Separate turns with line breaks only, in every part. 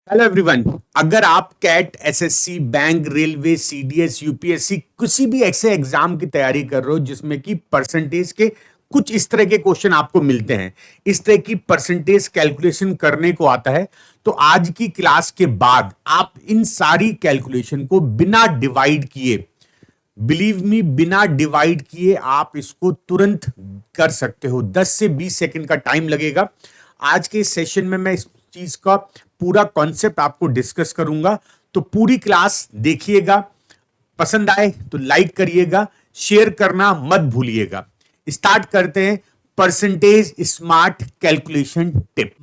Hello everyone. अगर आप CAT, SSC, bank, railway, CDS, UPSC किसी भी ऐसे एग्जाम की तैयारी कर रहे हो जिसमें कि परसेंटेज के कुछ इस तरह के क्वेश्चन आपको मिलते हैं, इस तरह की परसेंटेज कैलकुलेशन करने को आता है, तो आज की क्लास के बाद आप इन सारी कैलकुलेशन को बिना डिवाइड किए, बिलीव मी, बिना डिवाइड किए आप इसको तुरंत कर सकते हो। 10 से 20 सेकंड का टाइम लगेगा। आज के सेशन में मैं इस चीज का पूरा कॉन्सेप्ट आपको डिस्कस करूंगा, तो पूरी क्लास देखिएगा। पसंद आए तो लाइक करिएगा, शेयर करना मत भूलिएगा। स्टार्ट करते हैं परसेंटेज स्मार्ट कैलकुलेशन टिप।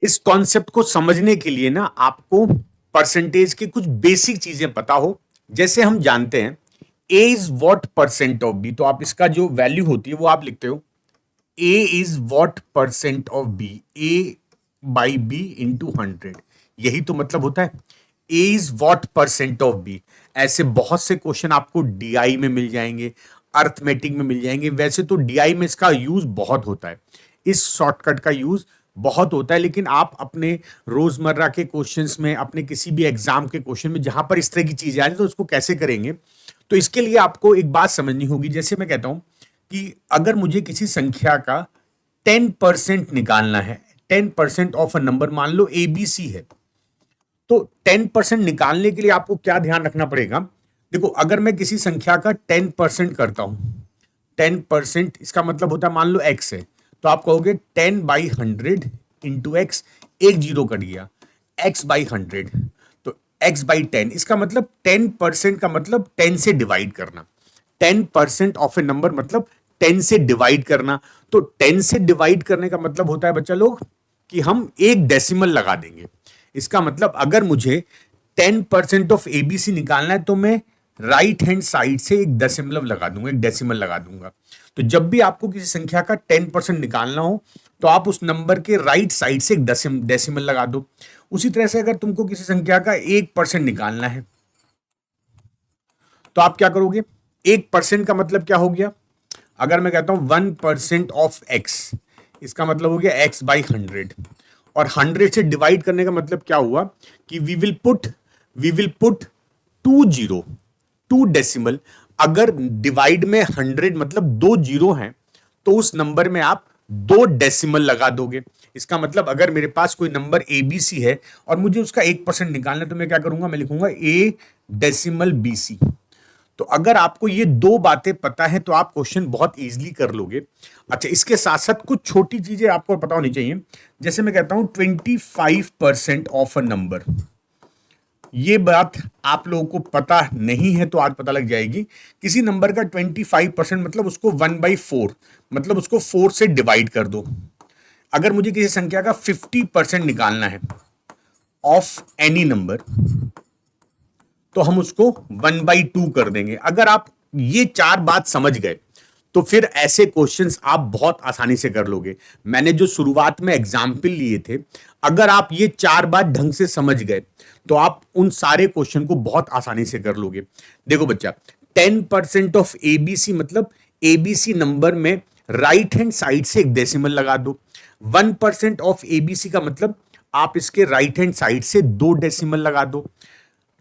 इस कॉन्सेप्ट को समझने के लिए ना आपको परसेंटेज की कुछ बेसिक चीजें पता हो। जैसे हम जानते हैं A is what percent of B, तो आप इसका जो वैल्यू होती है वो आप लिखते हो A is what percent of B, A by B into 100। यही तो मतलब होता है A is what percent of B. ऐसे बहुत से क्वेश्चन आपको डीआई में मिल जाएंगे, अर्थमेटिक में मिल जाएंगे। वैसे तो डीआई में इसका यूज बहुत होता है, इस शॉर्टकट का यूज बहुत होता है, लेकिन आप अपने रोजमर्रा के क्वेश्चंस में, अपने किसी भी एग्जाम के क्वेश्चन में जहां पर इस तरह की चीजें आ जाए तो उसको कैसे करेंगे, तो इसके लिए आपको एक बात समझनी होगी। जैसे मैं कहता हूं कि अगर मुझे किसी संख्या का 10% निकालना है, 10% ऑफ अ नंबर, मान लो एबीसी है, तो 10% निकालने के लिए आपको क्या ध्यान रखना पड़ेगा। देखो, अगर मैं किसी संख्या का 10% करता हूं, 10% इसका मतलब होता है, मान लो एक्स है, तो आप कहोगे 10/100 इंटू एक्स। एक जीरो कट गया, x/100, तो x/10, इसका मतलब 10% का मतलब 10 से डिवाइड करना। 10% ऑफ ए नंबर मतलब 10 से डिवाइड करना। तो 10 से डिवाइड करने का मतलब होता है बच्चा लोग कि हम एक डेसिमल लगा देंगे। इसका मतलब अगर मुझे 10% ऑफ एबीसी निकालना है तो मैं राइट हैंड साइड से एक दशमलव लगा दूंगा, एक डेसिमल लगा दूंगा। तो जब भी आपको किसी संख्या का 10% निकालना हो तो आप उस नंबर के राइट साइड से एक डेसिमल लगा दो। उसी तरह से अगर तुमको किसी संख्या का 1% निकालना है तो आप क्या करोगे। 1% का मतलब क्या हो गया, अगर मैं कहता हूं 1% ऑफ एक्स, इसका मतलब हो गया x/100। और 100 से डिवाइड करने का मतलब क्या हुआ कि we will put 2 zero, 2 decimal. अगर डिवाइड में 100 मतलब 2 जीरो हैं तो उस नंबर में आप 2 डेसिमल लगा दोगे। इसका मतलब अगर मेरे पास कोई नंबर एबीसी है और मुझे उसका 1% निकालना है तो मैं क्या करूंगा, मैं लिखूंगा A डेसिमल BC। तो अगर आपको ये दो बातें पता है तो आप क्वेश्चन बहुत इजीली कर लोगे। अच्छा, इसके साथ साथ कुछ छोटी चीजें आपको पता होनी चाहिए। जैसे मैं कहता हूं 25% ऑफ अ नंबर, ये बात आप लोगों को पता नहीं है तो आज पता लग जाएगी। किसी नंबर का 25% मतलब उसको 1/4, मतलब उसको 4 से डिवाइड कर दो। अगर मुझे किसी संख्या का 50% निकालना है ऑफ एनी नंबर तो हम उसको 1/2 कर देंगे। अगर आप ये चार बात समझ गए तो फिर ऐसे क्वेश्चंस आप बहुत आसानी से कर लोगे। मैंने जो शुरुआत में एग्जाम्पल लिए थे, अगर आप ये चार बात ढंग से समझ गए तो आप उन सारे क्वेश्चन को बहुत आसानी से कर लोगे। देखो बच्चा, 10% ऑफ एबीसी मतलब एबीसी नंबर में राइट हैंड साइड से एक डेसिमल लगा दो। 1% ऑफ एबीसी का मतलब आप इसके राइट हैंड साइड से 2 डेसिमल लगा दो।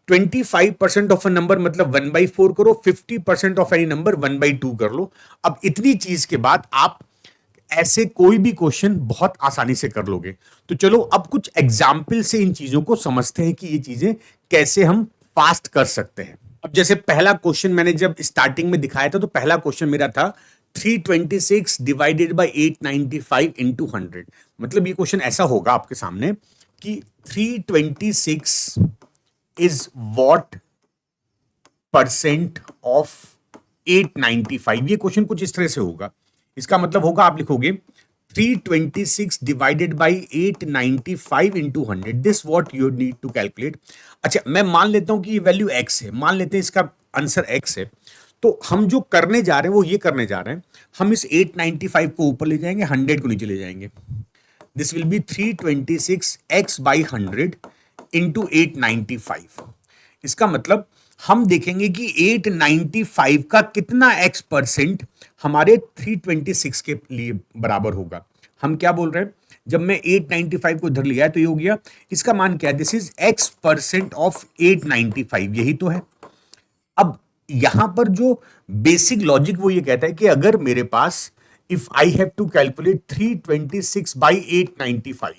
25% ऑफ अ नंबर मतलब 1/4 करो, 50% ऑफ एनी नंबर 1/2 कर लो। अब इतनी चीज के बाद आप ऐसे कोई भी क्वेश्चन बहुत आसानी से कर लोगे। तो चलो अब कुछ एग्जाम्पल से इन चीजों को समझते हैं कि ये चीजें कैसे हम फास्ट कर सकते हैं। अब जैसे पहला क्वेश्चन मैंने जब स्टार्टिंग में दिखाया था तो पहला क्वेश्चन मेरा था 326 डिवाइडेड बाई 895 इंटू 100। मतलब ये क्वेश्चन ऐसा होगा आपके सामने कि 326 इज वॉट परसेंट ऑफ 895। ये क्वेश्चन कुछ इस तरह से होगा। इसका मतलब होगा, आप लिखोगे 326 divided by 895 into 100, this what you need to calculate. अच्छा, मैं मान लेता हूं कि ये वैल्यू एक्स है, मान लेते हैं इसका आंसर एक्स है। तो हम जो करने जा रहे हैं वो ये करने जा रहे हैं, हम इस 895 को ऊपर ले जाएंगे, 100 को नीचे ले जाएंगे। This will be 326 x/100 into 895। इसका मतलब हम देखेंगे कि 895 का कितना x परसेंट हमारे 326 के लिए बराबर होगा। हम क्या बोल रहे हैं, जब मैं 895 को इधर लिया है तो ये हो गया, इसका मान क्या है, this is x percent of 895, यही तो है। अब यहां पर जो बेसिक लॉजिक वो ये कहता है कि अगर मेरे पास if I have to calculate 326 by 895,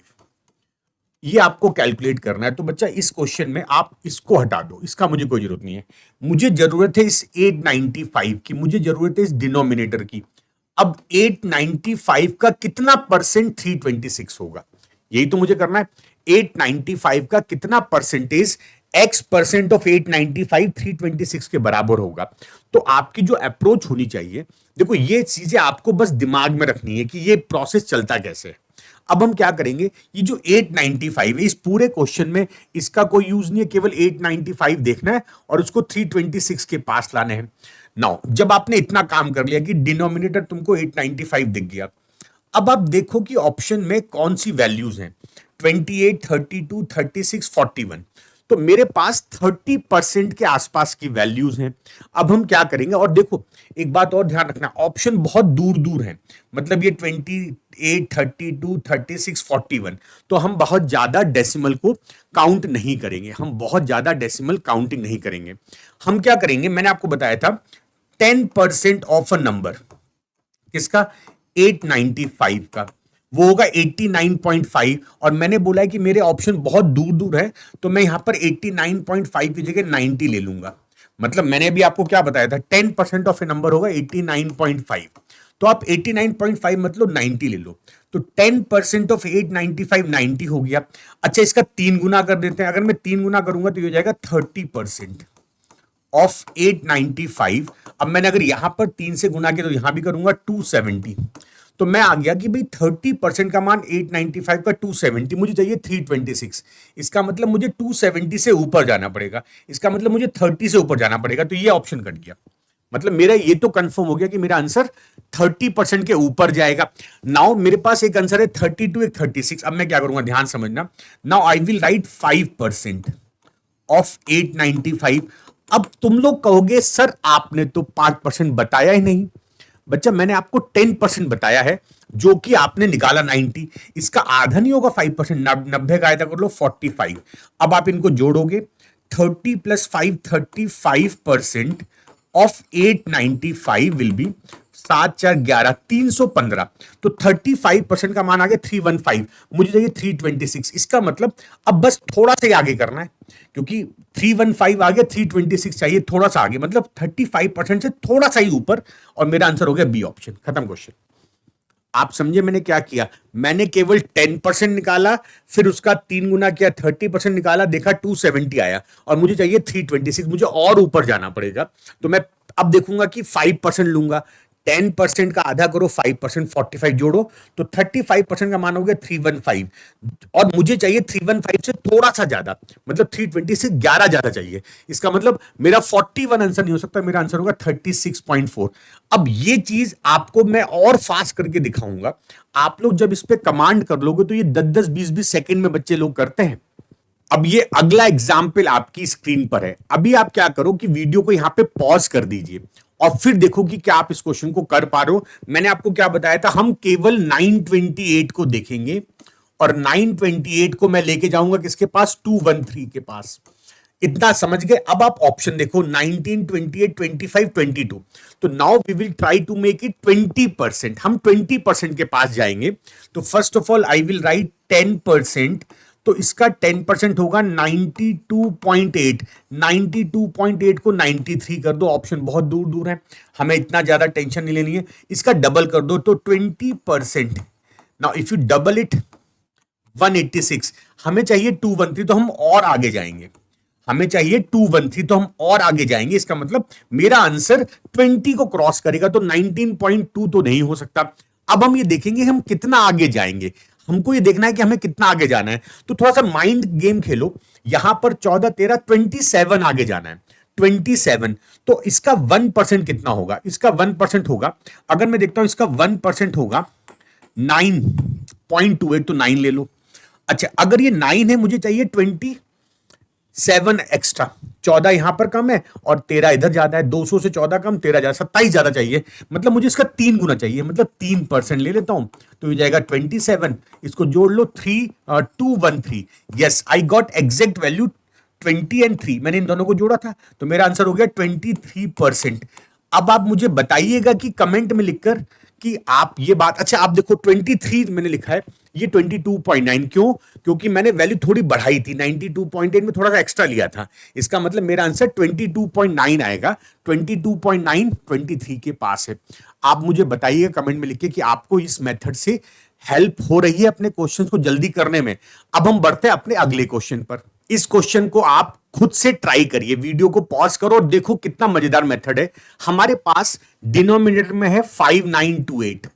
ये आपको कैलकुलेट करना है, तो बच्चा इस क्वेश्चन में आप इसको हटा दो, इसका मुझे कोई जरूरत नहीं है। मुझे जरूरत है इस 895 की, मुझे जरूरत है इस डिनोमिनेटर की। अब 895 का कितना परसेंट 326 होगा, यही तो मुझे करना है। 895 का कितना परसेंटेज x परसेंट ऑफ 895 326 के बराबर होगा। तो आपकी जो अप्रोच होनी चाहिए, देखो ये चीजें आपको बस दिमाग में रखनी है कि ये प्रोसेस चलता कैसे है। अब हम क्या करेंगे, ये जो 895 है इस पूरे क्वेश्चन में इसका कोई यूज नहीं है, केवल 895 देखना है और उसको 326 के पास लाने हैं। नाउ जब आपने इतना काम कर लिया कि डिनोमिनेटर तुमको 895 दिख गया, अब आप देखो कि ऑप्शन में कौन सी वैल्यूज हैं, 28, 32, 36, 41। तो मेरे पास 30% के आसपास की वैल्यूज हैं। अब हम क्या करेंगे, और देखो एक बात और ध्यान रखना, ऑप्शन बहुत दूर दूर है, मतलब ये 28, 32, 36, 41, तो हम बहुत ज्यादा डेसिमल को काउंट नहीं करेंगे, हम बहुत ज्यादा डेसिमल काउंटिंग नहीं करेंगे। हम क्या करेंगे, मैंने आपको बताया था 10% ऑफ अ नंबर, किसका, 895 का, वो होगा 89.5। और मैंने बोला है कि मेरे ऑप्शन बहुत दूर दूर है, तो मैं यहां पर 89.5 की जगह 90 ले लूंगा। मतलब मैंने अभी आपको क्या बताया था, 10% ऑफ ए नंबर होगा 89.5, तो आप 89.5 मतलब 90 ले लो। तो 10% ऑफ 895 90 हो गया। अच्छा इसका 3 गुना कर देते हैं, अगर मैं 3 गुना करूंगा तो ये हो जाएगा 30% ऑफ 895। अब मैंने अगर यहां पर 3 से गुना किया तो यहां भी करूंगा 270। तो मैं आ गया कि भाई 30% का मान 895 का 270, मुझे चाहिए 326। इसका मतलब मुझे 270 से ऊपर जाना पड़ेगा, इसका मतलब मुझे 30 से ऊपर जाना पड़ेगा। तो ये ऑप्शन कट गया, मतलब मेरा ये तो कंफर्म हो गया कि मेरा आंसर 30% के ऊपर जाएगा। नाउ मेरे पास एक आंसर है 32, एक 36। अब मैं क्या करूंगा, ध्यान समझना। Now I will right 5% of 895। अब तुम लोग कहोगे सर आपने तो 5% बताया ही नहीं। बच्चा मैंने आपको 10% बताया है, जो कि आपने निकाला 90, इसका आधा नहीं होगा 5%, 90 का आधा कर लो 45। अब आप इनको जोड़ोगे, 30 प्लस 5 35% ऑफ 895 विल बी 7 4 11 315। तो 35% का मान आ गया 315, मुझे चाहिए 326। इसका मतलब अब बस थोड़ा सा ही आगे करना है, क्योंकि 315 आ गया, 326 चाहिए, थोड़ा सा आगे, मतलब 35% से थोड़ा सा ही ऊपर, और मेरा आंसर हो गया बी ऑप्शन। खत्म क्वेश्चन। आप समझे मैंने क्या किया, मैंने केवल 10% निकाला, फिर उसका 3 गुना किया, 30% निकाला, देखा 270 आया, और मुझे चाहिए 326, मुझे और ऊपर जाना पड़ेगा। तो मैं अब देखूंगा कि 5% लूंगा, 10% का आधा करो, 5% 45 जोड़ो, तो 35% का मान हो गया 315, और मुझे चाहिए 315 से थोड़ा सा ज्यादा, मतलब 320 से 11 ज्यादा चाहिए। इसका मतलब मेरा 41 आंसर नहीं हो सकता, मेरा आंसर होगा 36.4। अब ये चीज आपको मैं और फास्ट करके दिखाऊंगा। आप लोग जब इस पे कमांड कर लोगे तो ये 10-10 20-20 सेकंड में बच्चे लोग करते हैं। अब ये अगला एग्जाम्पल आपकी स्क्रीन पर है। अभी आप क्या करो कि वीडियो को यहां पे पॉज कर दीजिए और फिर देखो कि क्या आप इस क्वेश्चन को कर पा रहे हो। मैंने आपको क्या बताया था, हम केवल 928 को देखेंगे, और 928 को मैं लेके जाऊंगा किसके पास, 213 के पास। इतना समझ गए। अब आप ऑप्शन देखो, 19, 28, 25, 22। तो now we will try to make it 20%। हम 20% के पास जाएंगे। तो first of all I will write 10%। तो इसका 10% होगा 92.8। 92.8 को 93 कर दो, ऑप्शन बहुत दूर दूर है, हमें इतना ज्यादा टेंशन नहीं लेनी है। इसका डबल कर दो तो 20%। Now if U double it 186, हमें चाहिए 213, तो हम और आगे जाएंगे। हमें चाहिए 213, तो हम और आगे जाएंगे। इसका मतलब मेरा आंसर 20 को क्रॉस करेगा, तो 19.2 तो नहीं हो सकता। अब हम ये देखेंगे हम कितना आगे जाएंगे, हमको ये देखना है कि हमें कितना आगे जाना है। तो थोड़ा सा माइंड गेम खेलो, यहां पर 14 13 27 आगे जाना है, 27। तो इसका 1% कितना होगा, इसका 1% होगा, अगर मैं देखता हूं इसका 1% होगा 9.28, तो 9 ले लो। अच्छा अगर ये 9 है, मुझे चाहिए 27, 7 एक्स्ट्रा, 14 यहां पर कम है और 13 इधर ज्यादा है, 200 से 14 कम, 13 ज्यादा, 27 ज्यादा चाहिए, मतलब मुझे इसका 3 गुना चाहिए, मतलब 3% ले लेता हूं तो ये जाएगा 27, इसको जोड़ लो 213, yes I got exact value 20 and 3, मैंने इन दोनों को जोड़ा था तो मेरा आंसर हो गया 23%। अब आप मुझे बताइएगा कि कमेंट में लिखकर कि आप ये बात, अच्छा आप देखो 23 मैंने लिखा है, ये 22.9 क्यों? क्योंकि मैंने वैल्यू थोड़ी बढ़ाई थी, 92.8 में थोड़ा सा एक्स्ट्रा लिया था, इसका मतलब मेरा आंसर 22.9 आएगा। 22.9 23 के पास है। आप मुझे बताइए कमेंट में लिख के कि आपको इस मेथड से हेल्प हो रही है अपने क्वेश्चन को जल्दी करने में। अब हम बढ़ते हैं अपने अगले क्वेश्चन पर। इस क्वेश्चन को आप खुद से ट्राई करिए, वीडियो को पॉज करो और देखो कितना मजेदार मेथड है। हमारे पास डिनोमिनेटर में है 5928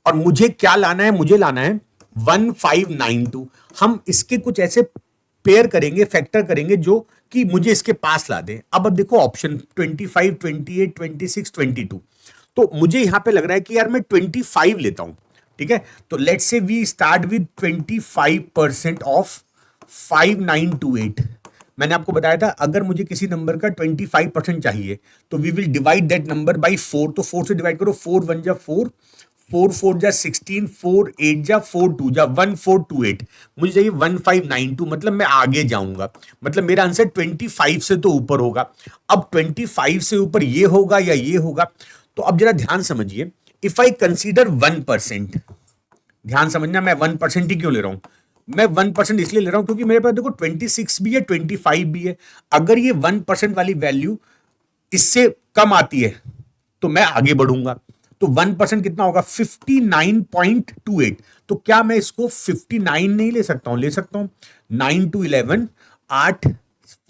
और मुझे क्या लाना है? मुझे लाना है 1592। हम इसके कुछ ऐसे पेयर करेंगे, फैक्टर करेंगे जो कि मुझे इसके पास ला दे। अब देखो ऑप्शन 25, 28, 26, 22, तो मुझे यहां पे लग रहा है कि यार मैं 25 लेता हूं, ठीक है? तो let's say we start with 25% of 5928। मैंने आपको बताया था अगर मुझे किसी नंबर का 25% चाहिए तो we will divide that number by 4, तो 4 से डिवाइड करो, 4 1 जा 4, 4 4 जा 16, 4 8 जा 4 2 जा 1428, मुझे चाहिए 1592, मतलब मैं आगे जाऊंगा, मतलब मेरा आंसर 25 से तो ऊपर होगा। अब 25 से ऊपर ये होगा या ये होगा, तो अब जरा ध्यान समझिए, इफ आई कंसीडर 1%, ध्यान समझना, मैं 1% ही क्यों ले रहा हूं? मैं 1% इसलिए ले रहा हूं क्योंकि मेरे पास देखो 26 भी है, 25 भी है। अगर ये 1% वाली वैल्यू इससे कम आती है तो मैं आगे बढ़ूंगा। तो 1% कितना होगा? 59.28। तो क्या मैं इसको 59 नहीं ले सकता हूं? ले सकता हूं। 9 2 11, 8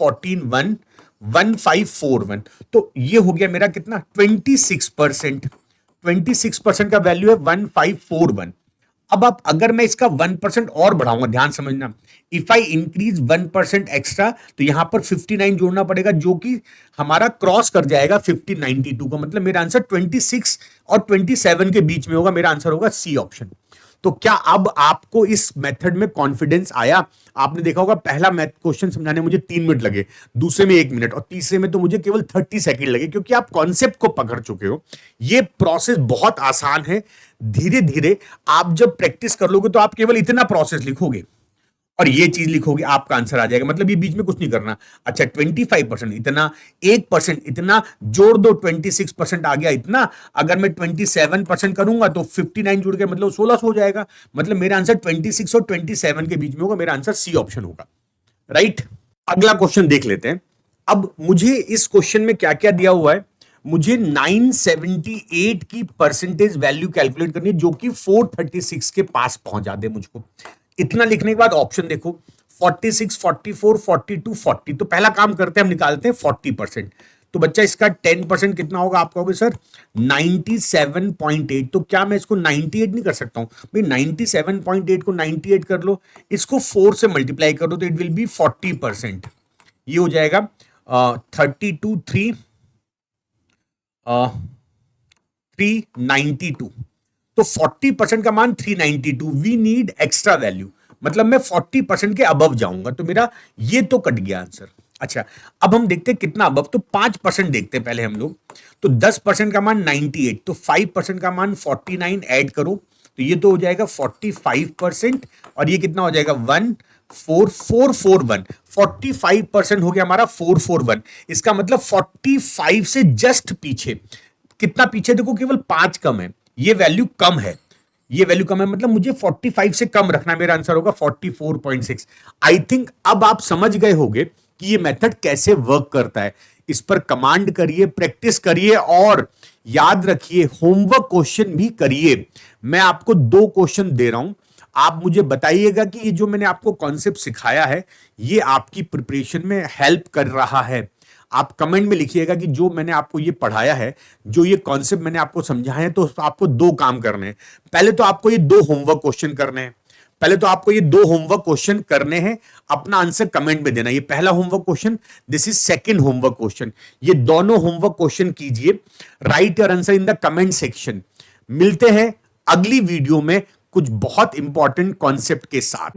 14 1, 1541, तो ये हो गया मेरा कितना? 26%। 26% का वैल्यू है 1541। अब आप अगर मैं इसका 1% और बढ़ाऊंगा, ध्यान समझना, इफ आई इंक्रीज 1% एक्स्ट्रा तो यहां पर 59 जोड़ना पड़ेगा जो कि हमारा क्रॉस कर जाएगा 1592 का, मतलब मेरा आंसर 26 और 27 के बीच में होगा। मेरा आंसर होगा सी ऑप्शन। तो क्या अब आपको इस मेथड में कॉन्फिडेंस आया? आपने देखा होगा पहला मैथ क्वेश्चन समझाने मुझे 3 मिनट लगे, दूसरे में 1 मिनट और तीसरे में तो मुझे केवल 30 सेकंड लगे, क्योंकि आप कॉन्सेप्ट को पकड़ चुके हो। ये प्रोसेस बहुत आसान है। धीरे धीरे आप जब प्रैक्टिस कर लोगे तो आप केवल इतना प्रोसेस लिखोगे और ये चीज लिखोगे, आपका आंसर आ जाएगा। मतलब ये बीच में कुछ नहीं करना। अच्छा 25% इतना, 1% इतना, जोड़ दो 26% आ गया इतना। अगर मैं 27% करूंगा तो 59 जुड़ के मतलब 1600 हो जाएगा। मतलब मेरा आंसर 26 और 27 के बीच में होगा। मेरा आंसर सी ऑप्शन होगा, राइट। अगला क्वेश्चन देख लेते हैं। अब मुझे इस क्वेश्चन में क्या क्या दिया हुआ है? मुझे 978 की परसेंटेज वैल्यू कैलकुलेट करनी है जो कि 436 के पास पहुंचा दे मुझको। इतना लिखने के बाद ऑप्शन देखो, 46, 44, 42, 40। तो पहला काम करते हैं, हम निकालते हैं 40%। तो बच्चा इसका 10% कितना होगा? आप कहोगे सर 97.8। तो क्या मैं इसको 98 नहीं कर सकता हूं? भाई 97.8 को 98 कर लो, इसको 4 से मल्टीप्लाई कर दो तो इट विल बी 40%। ये हो जाएगा 32 3 392। तो 40% का मान 392। वी नीड एक्स्ट्रा वैल्यू, मतलब मैं 40% के अबव जाऊंगा। तो मेरा ये तो कट गया आंसर। अच्छा अब हम देखते हैं कितना अबव, तो 5% देखते हैं पहले हम लोग। तो 10% का मान 98, तो 5% का मान 49 ऐड करो तो ये तो हो जाएगा 45%। और ये कितना हो जाएगा? 14441। 45% हो गया हमारा 441। इसका मतलब 45 से जस्ट पीछे, कितना पीछे देखो, केवल 5 कम है। ये वैल्यू कम है, ये वैल्यू कम है, मतलब मुझे 45 से कम रखना है। मेरा आंसर होगा 44.6। आई थिंक अब आप समझ गए होंगे कि ये मेथड कैसे वर्क करता है। इस पर कमांड करिए, प्रैक्टिस करिए और याद रखिए होमवर्क क्वेश्चन भी करिए। मैं आपको 2 क्वेश्चन दे रहा हूं, आप मुझे बताइएगा कि ये जो मैंने आपको कॉन्सेप्ट सिखाया है ये आपकी प्रिपरेशन में हेल्प कर रहा है। आप कमेंट में लिखिएगा कि जो मैंने आपको ये पढ़ाया है, जो ये कॉन्सेप्ट मैंने आपको समझाया है, तो आपको 2 काम करने हैं। पहले तो आपको ये 2 होमवर्क क्वेश्चन करने हैं। अपना आंसर कमेंट में देना। ये पहला homework question, this is second homework question. ये दोनों होमवर्क क्वेश्चन कीजिए, right your answer in the comment section. मिलते हैं अगली वीडियो में कुछ बहुत इंपॉर्टेंट कॉन्सेप्ट के साथ।